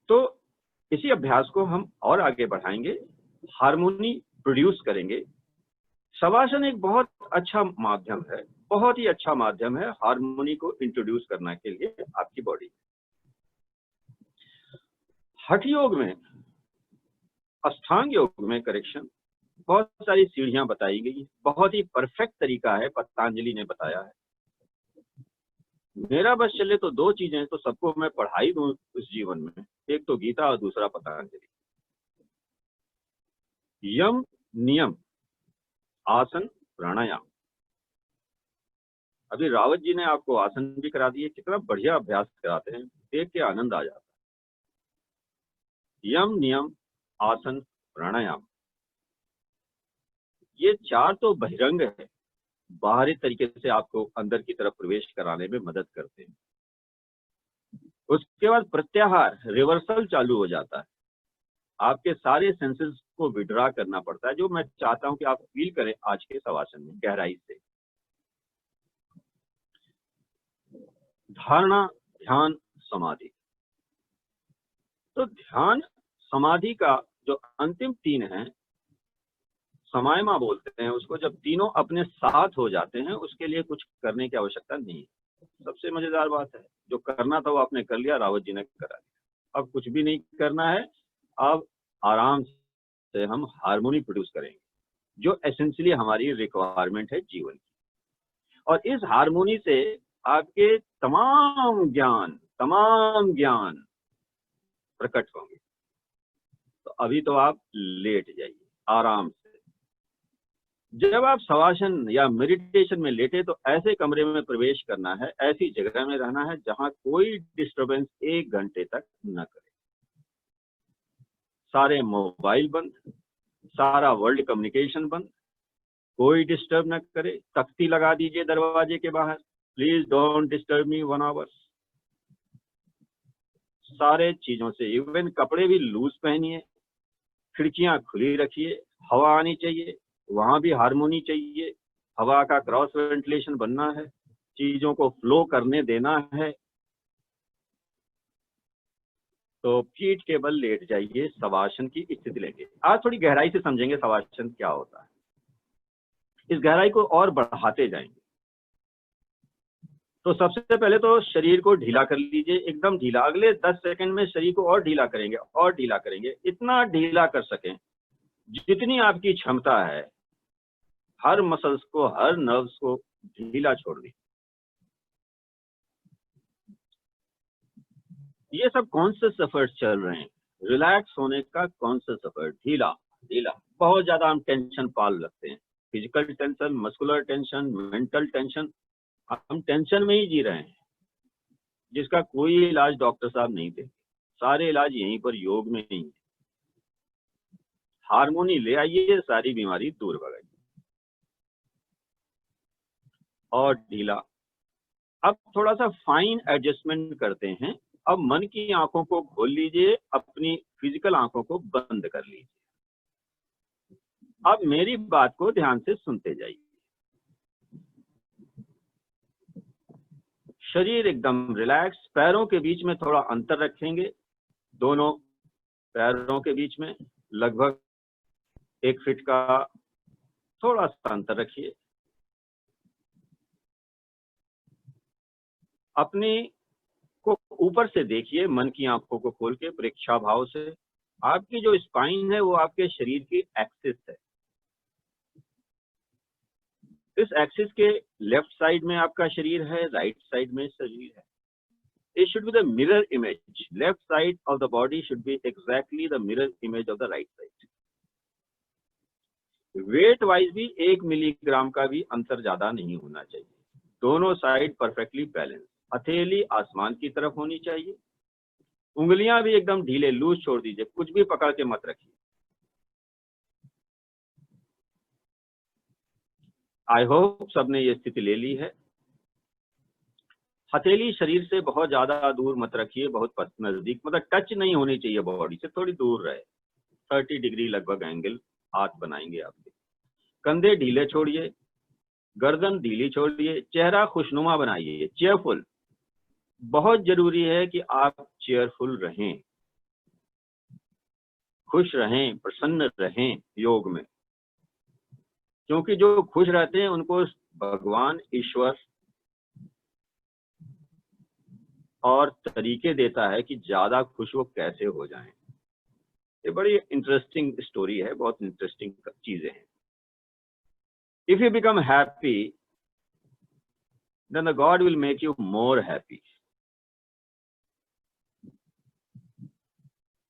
तो इसी अभ्यास को हम और आगे बढ़ाएंगे, हार्मोनी प्रोड्यूस करेंगे। शवासन एक बहुत अच्छा माध्यम है, बहुत ही अच्छा माध्यम है हार्मोनी को इंट्रोड्यूस करने के लिए आपकी बॉडी। हठ योग में, अष्टांग योग में करेक्शन, बहुत सारी सीढ़ियां बताई गई, बहुत ही परफेक्ट तरीका है, पतंजलि ने बताया है। मेरा बस चले तो 2 चीजें तो सबको मैं पढ़ाई दूं इस जीवन में, एक तो गीता और दूसरा पतंजलि। यम नियम, आसन, प्राणायाम। अभी रावत जी ने आपको आसन भी करा दिए, कितना बढ़िया अभ्यास कराते हैं, देख के आनंद आ जाता है। यम नियम, आसन, प्राणायाम, ये 4 तो बहिरंग है, बाहरी तरीके से आपको अंदर की तरफ प्रवेश कराने में मदद करते हैं। उसके बाद प्रत्याहार, रिवर्सल चालू हो जाता है। आपके सारे सेंसेस को विड्रा करना पड़ता है, जो मैं चाहता हूं कि आप फील करें आज के शवासन में गहराई से। धारणा, ध्यान, समाधि। तो ध्यान समाधि का जो अंतिम 3 है, समायमा बोलते हैं उसको, जब तीनों अपने साथ हो जाते हैं उसके लिए कुछ करने की आवश्यकता नहीं है। सबसे मजेदार बात है, जो करना था वो आपने कर लिया, रावत जी ने करा दिया। अब कुछ भी नहीं करना है, अब आराम से हम हार्मोनी प्रोड्यूस करेंगे, जो एसेंशियली हमारी रिक्वायरमेंट है जीवन की। और इस हार्मोनी से आपके तमाम ज्ञान प्रकट होंगे। तो अभी तो आप लेट जाइए आराम से। जब आप शवासन या मेडिटेशन में लेटे तो ऐसे कमरे में प्रवेश करना है, ऐसी जगह में रहना है जहां कोई डिस्टरबेंस 1 घंटे तक न करे। सारे मोबाइल बंद, सारा वर्ल्ड कम्युनिकेशन बंद, कोई डिस्टर्ब न करे। तख्ती लगा दीजिए दरवाजे के बाहर, please don't disturb me 1 hour. सारे चीजों से, इवन कपड़े भी लूज पहनिए, खिड़कियां खुली रखिए, हवा आनी चाहिए, वहां भी हार्मोनी चाहिए, हवा का क्रॉस वेंटिलेशन बनना है, चीजों को फ्लो करने देना है। तो पीठ के बल लेट जाइए, शवासन की स्थिति लेंगे। आज थोड़ी गहराई से समझेंगे शवासन क्या होता है, इस गहराई को और बढ़ाते जाएंगे। तो सबसे पहले तो शरीर को ढीला कर लीजिए, एकदम ढीला। अगले 10 सेकंड में शरीर को और ढीला करेंगे, और ढीला करेंगे, इतना ढीला कर सकें जितनी आपकी क्षमता है। हर मसल्स को, हर नर्व्स को ढीला छोड़ दी। ये सब कॉन्शियस एफर्ट चल रहे हैं, रिलैक्स होने का कॉन्शियस एफर्ट। ढीला ढीला, बहुत ज्यादा हम टेंशन पाल रखते हैं, physical tension, muscular tension, mental tension. हम टेंशन में ही जी रहे हैं, जिसका कोई इलाज डॉक्टर साहब नहीं देते। सारे इलाज यहीं पर योग में ही है। हार्मोनी ले आइए, सारी बीमारी दूर भगाइए। और ढीला। अब थोड़ा सा फाइन एडजस्टमेंट करते हैं। अब मन की आंखों को खोल लीजिए, अपनी फिजिकल आंखों को बंद कर लीजिए। अब मेरी बात को ध्यान से सुनते जाइए। शरीर एकदम रिलैक्स, पैरों के बीच में थोड़ा अंतर रखेंगे, दोनों पैरों के बीच में लगभग 1 फीट का थोड़ा सा अंतर रखिए। अपनी को ऊपर से देखिए, मन की आंखों को खोल के प्रेक्षा भाव से। आपकी जो स्पाइन है वो आपके शरीर की एक्सिस है। इस एक्सिस के लेफ्ट साइड में आपका शरीर है, राइट साइड में शरीर है। It should be the mirror image. Left side of the body should be exactly the mirror image of the right side. Wait wise भी 1 मिलीग्राम का भी अंतर ज्यादा नहीं होना चाहिए। दोनों साइड परफेक्टली बैलेंस। हथेली आसमान की तरफ होनी चाहिए। उंगलियां भी एकदम ढीले लूज छोड़ दीजिए, कुछ भी पकड़ के मत रखिए। आई होप सबने ये स्थिति ले ली है। हथेली शरीर से बहुत ज्यादा दूर मत रखिए, बहुत नजदीक, मतलब टच नहीं होनी चाहिए, बॉडी से थोड़ी दूर रहे। 30 डिग्री लगभग एंगल हाथ बनाएंगे आपके। कंधे ढीले छोड़िए, गर्दन ढीली छोड़िए, चेहरा खुशनुमा बनाइए, चेयरफुल। बहुत जरूरी है कि आप चेयरफुल रहें, खुश रहें, प्रसन्न रहें योग में, क्योंकि जो खुश रहते हैं उनको भगवान ईश्वर और तरीके देता है कि ज्यादा खुश वो कैसे हो जाएं। ये बड़ी इंटरेस्टिंग स्टोरी है, बहुत इंटरेस्टिंग चीजें हैं। If you become happy then the God will make you more happy.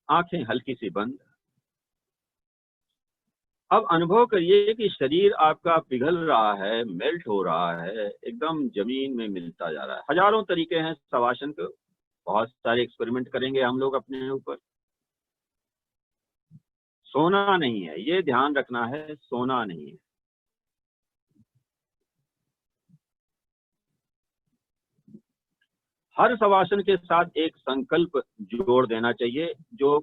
आंखें हल्की सी बंद। अब अनुभव करिए कि शरीर आपका पिघल रहा है, मेल्ट हो रहा है, एकदम जमीन में मिलता जा रहा है। हजारों तरीके हैं शवासन के, बहुत सारे एक्सपेरिमेंट करेंगे हम लोग अपने ऊपर। सोना नहीं है, ये ध्यान रखना है, सोना नहीं है। हर शवासन के साथ एक संकल्प जोड़ देना चाहिए, जो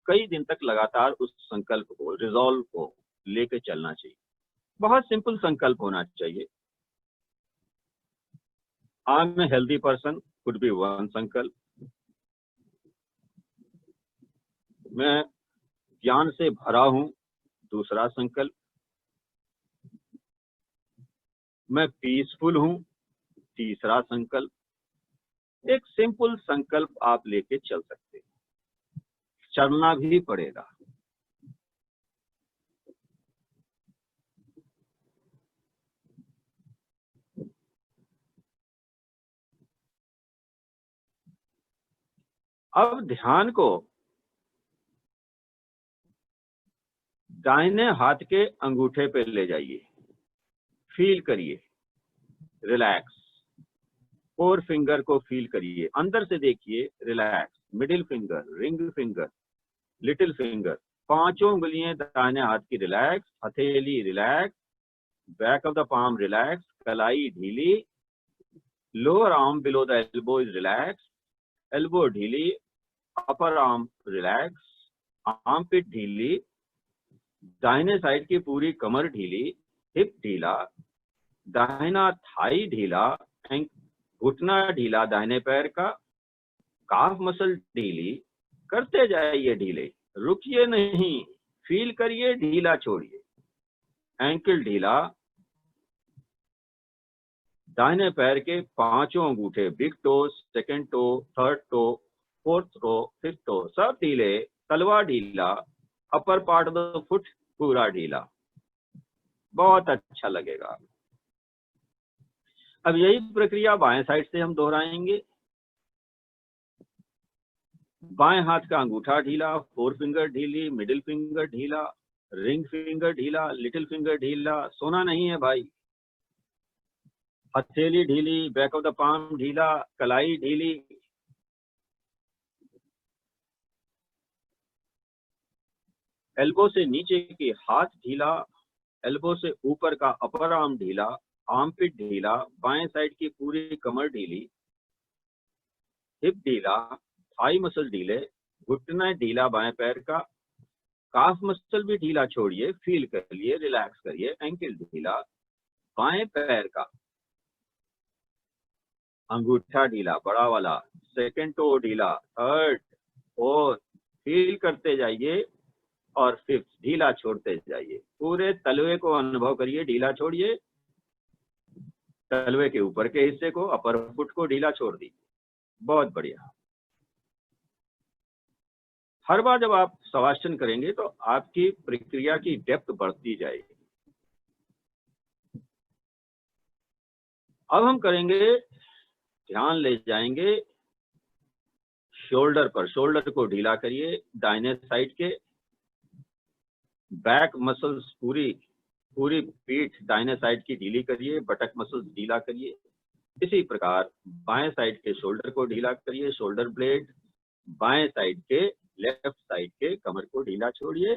कई दिन तक लगातार उस संकल्प को, रिजॉल्व को लेके चलना चाहिए। बहुत सिंपल संकल्प होना चाहिए। I am a healthy person could be one संकल्प। मैं ज्ञान से भरा हूं, दूसरा संकल्प। मैं पीसफुल हूं, तीसरा संकल्प। एक सिंपल संकल्प आप लेके चल सकते हैं, चलना भी पड़ेगा। अब ध्यान को दाहिने हाथ के अंगूठे पे ले जाइए, फील करिए, रिलैक्स। 4 फिंगर को फील करिए, अंदर से देखिए, relax. Middle finger, ring finger, little finger, पांचों उंगलियां दाहिने हाथ की रिलैक्स। हथेली relax, back of the palm relax, कलाई ढीली, lower arm below the elbow is relax, elbow ढीली, अपर आर्म रिलैक्स, आर्म पिट ढीली, दाहिने साइड की पूरी कमर ढीली, हिप ढीला, दाहिना थाई ढीला, घुटना ढीला दाहिने पैर का, काफ मसल ढीली। करते जाइए ढीले, रुकिए नहीं, फील करिए, ढीला छोड़िए। एंकल ढीला, दाहिने पैर के पांचों अंगूठे, big toe, second toe, third toe, fourth toe, fifth toe, सब ढीले। तलवा ढीला, upper part of the foot पूरा ढीला। बहुत अच्छा लगेगा। अब यही प्रक्रिया बाएं साइड से हम दोहराएंगे। बाएं हाथ का अंगूठा ढीला, 4 फिंगर ढीली, मिडिल फिंगर ढीला, रिंग फिंगर ढीला, लिटिल फिंगर ढीला। सोना नहीं है भाई। हथेली ढीली, बैक ऑफ द पाम ढीला, कलाई ढीली, एल्बो से नीचे की हाथ ढीला, एल्बो से ऊपर का अपर आर्म ढीला, आर्मपिट ढीला, बाएं साइड की पूरी कमर ढीली, हिप ढीला, थाई मसल ढीले, घुटना ढीला बाएं पैर का, काफ मसल भी ढीला छोड़िए, फील करिए, रिलैक्स करिए। एंकल ढीला, बाएं पैर का अंगूठा ढीला, बड़ा वाला, सेकंड टो ढीला, थर्ड, फोर्थ, फील करते जाइए और फिफ्थ ढीला छोड़ते जाइए। पूरे तलवे को अनुभव करिए, ढीला छोड़िए। तलवे के ऊपर के हिस्से को, अपर फुट को ढीला छोड़ दीजिए। बहुत बढ़िया। हर बार जब आप शवासन करेंगे तो आपकी प्रक्रिया की डेप्थ बढ़ती जाएगी। अब हम करेंगे, ध्यान ले जाएंगे शोल्डर पर। शोल्डर को ढीला करिए, दाहिने साइड के बैक मसल्स पूरी पीठ दाहिने साइड की ढीली करिए, बटक मसल्स ढीला करिए। इसी प्रकार बाएं साइड के शोल्डर को ढीला करिए, शोल्डर ब्लेड, बाएं साइड के, लेफ्ट साइड के कमर को ढीला छोड़िए,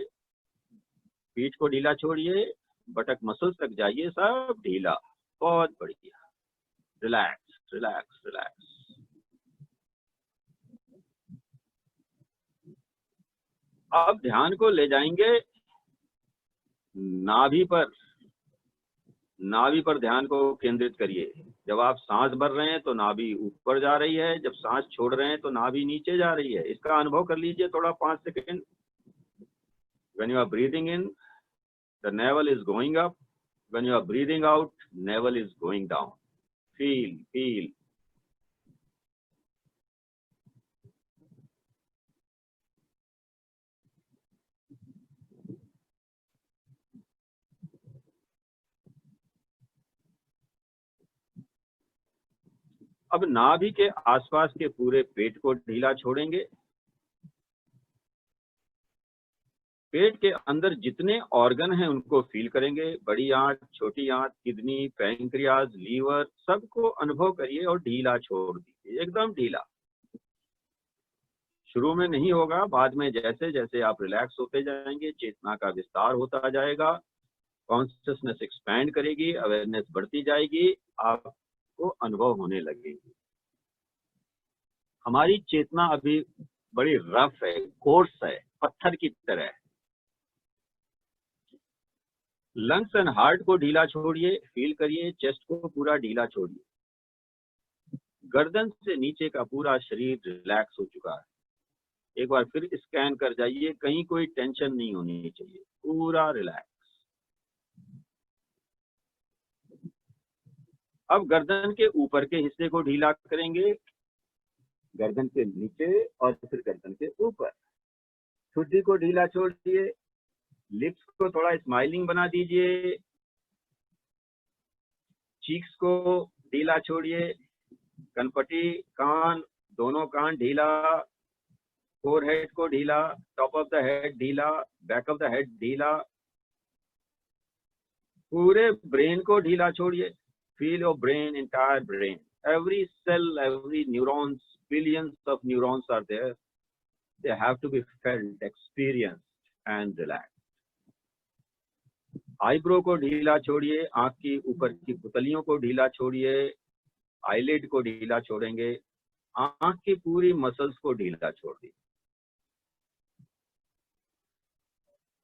पीठ को ढीला छोड़िए, बटक मसल्स तक जाइए, सब ढीला। बहुत बढ़िया। Relax relax relax. अब ध्यान को ले जाएंगे नाभि पर। नाभि पर ध्यान को केंद्रित करिए। जब आप सांस भर रहे हैं तो नाभि ऊपर जा रही है, जब सांस छोड़ रहे हैं तो नाभि नीचे जा रही है। इसका अनुभव कर लीजिए थोड़ा, 5 second. When you are breathing in, the navel is going up. When you are breathing out, navel is going down. Feel. अब नाभि के आसपास के पूरे पेट को ढीला छोड़ेंगे। पेट के अंदर जितने ऑर्गन हैं उनको फील करेंगे। बड़ी आंत, छोटी आंत, किडनी, पैंक्रियाज, लीवर, सबको अनुभव करिए और ढीला छोड़ दीजिए, एकदम ढीला। शुरू में नहीं होगा, बाद में जैसे जैसे आप रिलैक्स होते जाएंगे, चेतना का विस्तार होता जाएगा, कॉन्शियसनेस एक्सपैंड करेगी, अवेयरनेस बढ़ती जाएगी, आपको अनुभव होने लगेगी। हमारी चेतना अभी बड़ी रफ है, कोर्स है, पत्थर की तरह है। लंग्स एंड हार्ट को ढीला छोड़िए, फील करिए, चेस्ट को पूरा ढीला छोड़िए। गर्दन से नीचे का पूरा शरीर रिलैक्स हो चुका है। एक बार फिर स्कैन कर जाइए, कहीं कोई टेंशन नहीं होनी चाहिए, पूरा रिलैक्स। अब गर्दन के ऊपर के हिस्से को ढीला करेंगे, गर्दन के नीचे और फिर गर्दन के ऊपर। ठुड्डी को ढीला छोड़िए, लिप्स को थोड़ा स्माइलिंग बना दीजिए, चीक्स को ढीला छोड़िए, कनपटी, कान, दोनों कान ढीला, फोरहेड को ढीला, टॉप ऑफ द हेड ढीला, बैक ऑफ द हेड ढीला, पूरे ब्रेन को ढीला छोड़िए। Feel your brain, entire brain, every cell, every neurons, billions of neurons are there. They have to be felt, experienced and relaxed. Eyebrow को ढीला छोड़िए, आंख की ऊपर की पुतलियों को ढीला छोड़िए, आईलिड को ढीला छोड़ेंगे, आंख की पूरी मसल्स को ढीला छोड़ दीजिए।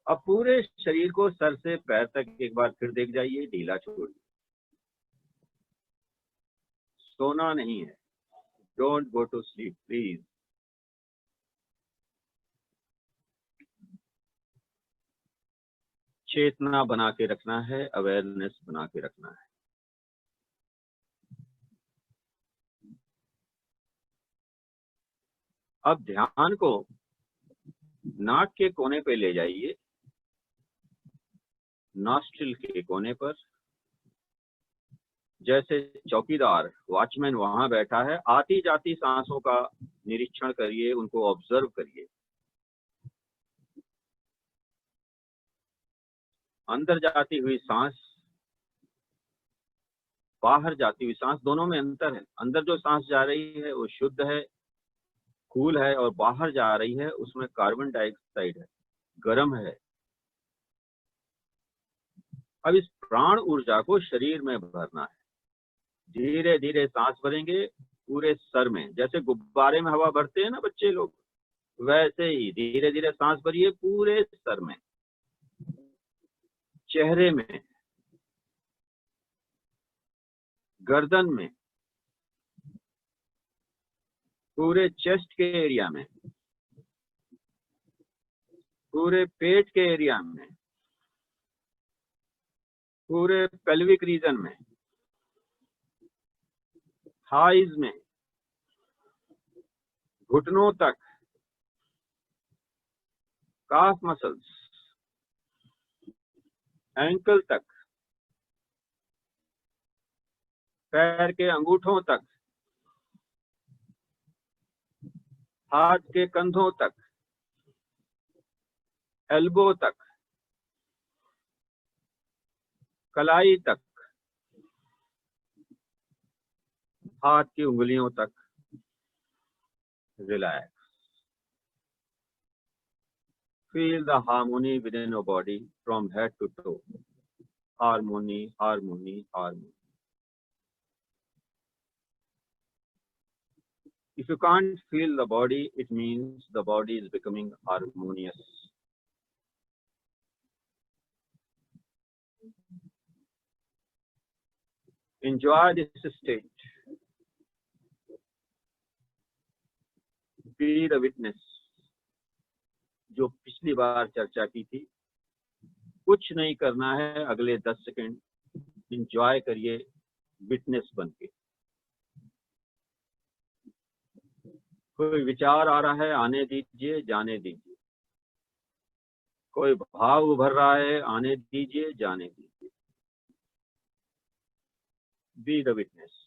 अब पूरे शरीर को सर से पैर तक एक बार फिर देख जाइए, ढीला छोड़िए। सोना नहीं है, don't go to sleep please. चेतना बना के रखना है, अवेयरनेस बना के रखना है। अब ध्यान को नाक के कोने पे ले जाइए, नॉस्ट्रिल के कोने पर। जैसे चौकीदार, वॉचमैन वहां बैठा है, आती जाती सांसों का निरीक्षण करिए, उनको ऑब्जर्व करिए। अंदर जाती हुई सांस, बाहर जाती हुई सांस, दोनों में अंतर है। अंदर जो सांस जा रही है वो शुद्ध है, कूल है, और बाहर जा रही है उसमें कार्बन डाइऑक्साइड है, गर्म है। अब इस प्राण ऊर्जा को शरीर में भरना है। धीरे धीरे सांस भरेंगे पूरे सर में, जैसे गुब्बारे में हवा भरते हैं ना बच्चे लोग, वैसे ही धीरे धीरे सांस भरिए पूरे सर में, चेहरे में, गर्दन में, पूरे चेस्ट के एरिया में, पूरे पेट के एरिया में, पूरे पेल्विक रीजन में, थाइज में, घुटनों तक, काफ मसल्स, एंकल तक, पैर के अंगूठों तक, हाथ के कंधों तक, एल्बो तक, कलाई तक, हाथ की उंगलियों तक। Relax. Feel the harmony within your body from head to toe. Harmony, harmony, harmony. If you can't feel the body, it means the body is becoming harmonious. Enjoy this state. Be the witness. जो पिछली बार चर्चा की थी, कुछ नहीं करना है, अगले 10 सेकंड एंजॉय करिए विटनेस बनके। कोई विचार आ रहा है, आने दीजिए, जाने दीजिए। कोई भाव उभर रहा है, आने दीजिए, जाने दीजिए। Be the witness.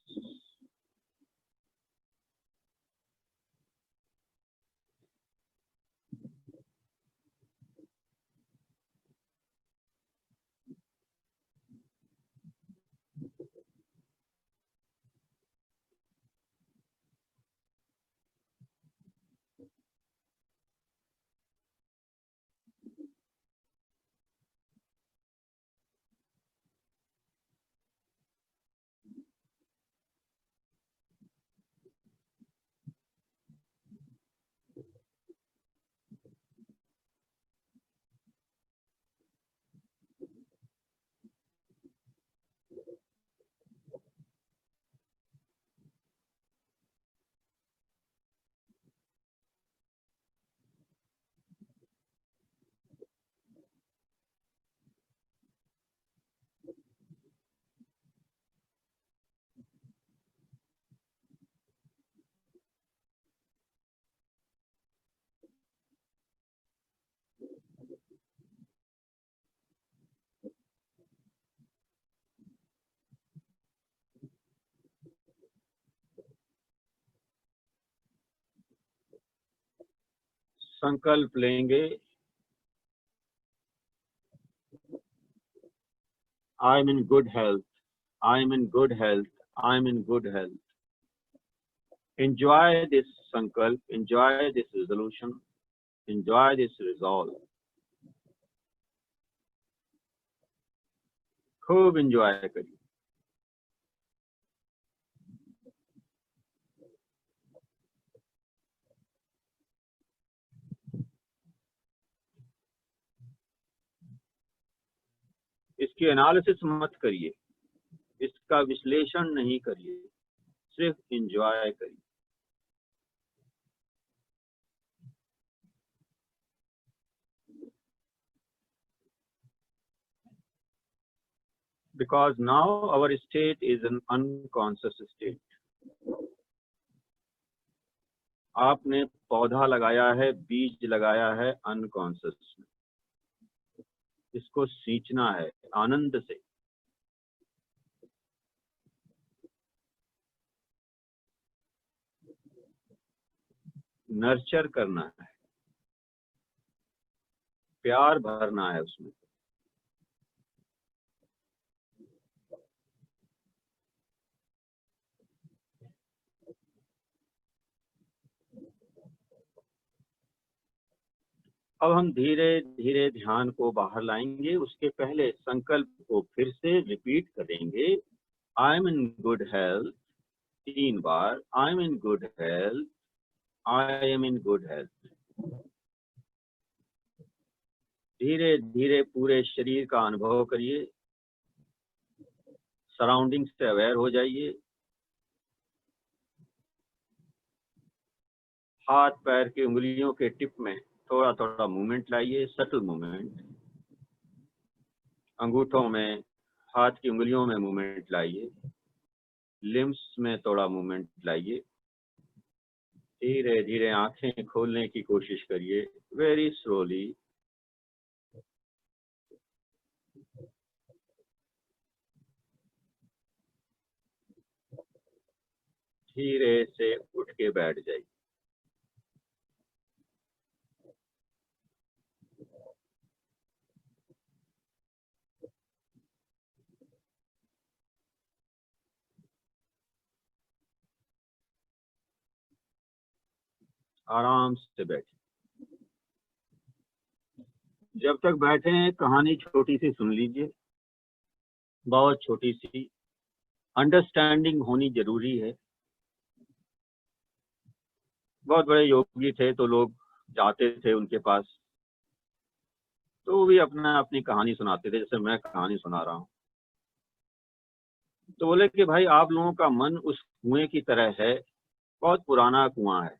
संकल्प लेंगे, I am in good health, I am in good health, I am in good health. Enjoy this sankalp, enjoy this resolution, enjoy this resolve. खूब enjoy करिए। इसकी एनालिसिस मत करिए, इसका विश्लेषण नहीं करिए, सिर्फ एंजॉय करिए। Because now our state is an unconscious state. आपने पौधा लगाया है, बीज लगाया है अनकॉन्शियस में। इसको सींचना है आनंद से। नर्चर करना है, प्यार भरना है उसमें। अब हम धीरे धीरे ध्यान को बाहर लाएंगे। उसके पहले संकल्प को फिर से रिपीट करेंगे। I am in good health 3 bar. I am in good health, I am in good health. धीरे धीरे पूरे शरीर का अनुभव करिए, सराउंडिंग से अवेयर हो जाइए। हाथ पैर की उंगलियों के टिप में थोड़ा थोड़ा मूवमेंट लाइए, सटल मूवमेंट। अंगूठों में, हाथ की उंगलियों में मूवमेंट लाइए, लिम्स में थोड़ा मूवमेंट लाइए। धीरे धीरे आंखें खोलने की कोशिश करिए, वेरी स्लोली। धीरे से उठ के बैठ जाइए। आराम से बैठे। जब तक बैठे हैं कहानी छोटी सी सुन लीजिए, बहुत छोटी सी। अंडरस्टैंडिंग होनी जरूरी है। बहुत बड़े योगी थे तो लोग जाते थे उनके पास, तो वो भी अपना अपनी कहानी सुनाते थे, जैसे मैं कहानी सुना रहा हूँ। तो बोले कि भाई आप लोगों का मन उस कुएं की तरह है, बहुत पुराना कुआं है,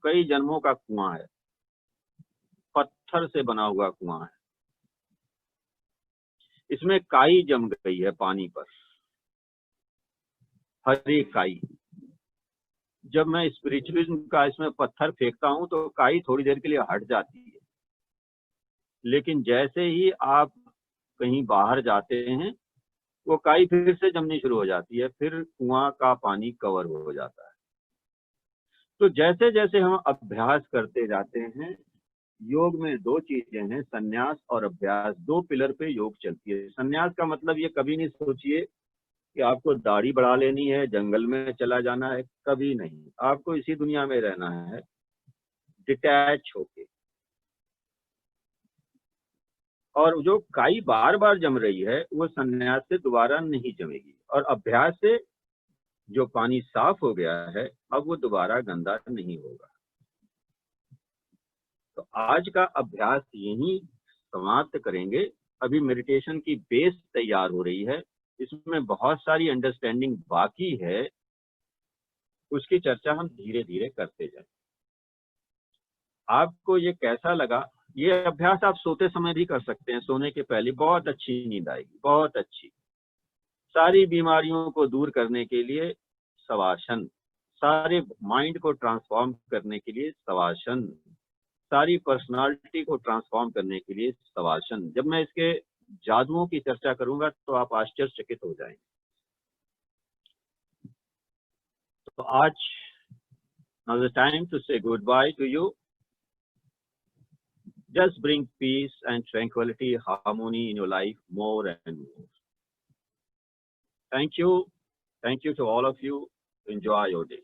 कई जन्मों का कुआं है, पत्थर से बना हुआ कुआं है। इसमें काई जम गई है पानी पर, हर एक काई। जब मैं स्पिरिचुअलिज्म का इसमें पत्थर फेंकता हूं तो काई थोड़ी देर के लिए हट जाती है, लेकिन जैसे ही आप कहीं बाहर जाते हैं वो काई फिर से जमनी शुरू हो जाती है, फिर कुआं का पानी कवर हो जाता है। तो जैसे जैसे हम अभ्यास करते जाते हैं, योग में दो चीजें हैं, संन्यास और अभ्यास। दो पिलर पे योग चलती है। संन्यास का मतलब ये कभी नहीं सोचिए कि आपको दाढ़ी बढ़ा लेनी है, जंगल में चला जाना है, कभी नहीं। आपको इसी दुनिया में रहना है, डिटैच होके। और जो काई बार बार जम रही है वो संन्यास से दोबारा नहीं जमेगी, और अभ्यास से जो पानी साफ हो गया है अब वो दोबारा गंदा नहीं होगा। तो आज का अभ्यास यही समाप्त करेंगे। अभी मेडिटेशन की बेस तैयार हो रही है, इसमें बहुत सारी अंडरस्टैंडिंग बाकी है, उसकी चर्चा हम धीरे धीरे करते जाएं। आपको ये कैसा लगा? ये अभ्यास आप सोते समय भी कर सकते हैं, सोने के पहले बहुत अच्छी नींद आएगी, बहुत अच्छी। सारी बीमारियों को दूर करने के लिए शवासन, सारे माइंड को ट्रांसफॉर्म करने के लिए शवासन, सारी पर्सनालिटी को ट्रांसफॉर्म करने के लिए शवासन। जब मैं इसके जादुओं की चर्चा करूंगा तो आप आश्चर्यचकित हो जाएंगे। तो आज now the time to say goodbye to you. Just bring peace and tranquility, harmony in your life more and more. Thank you to all of you. Enjoy your day.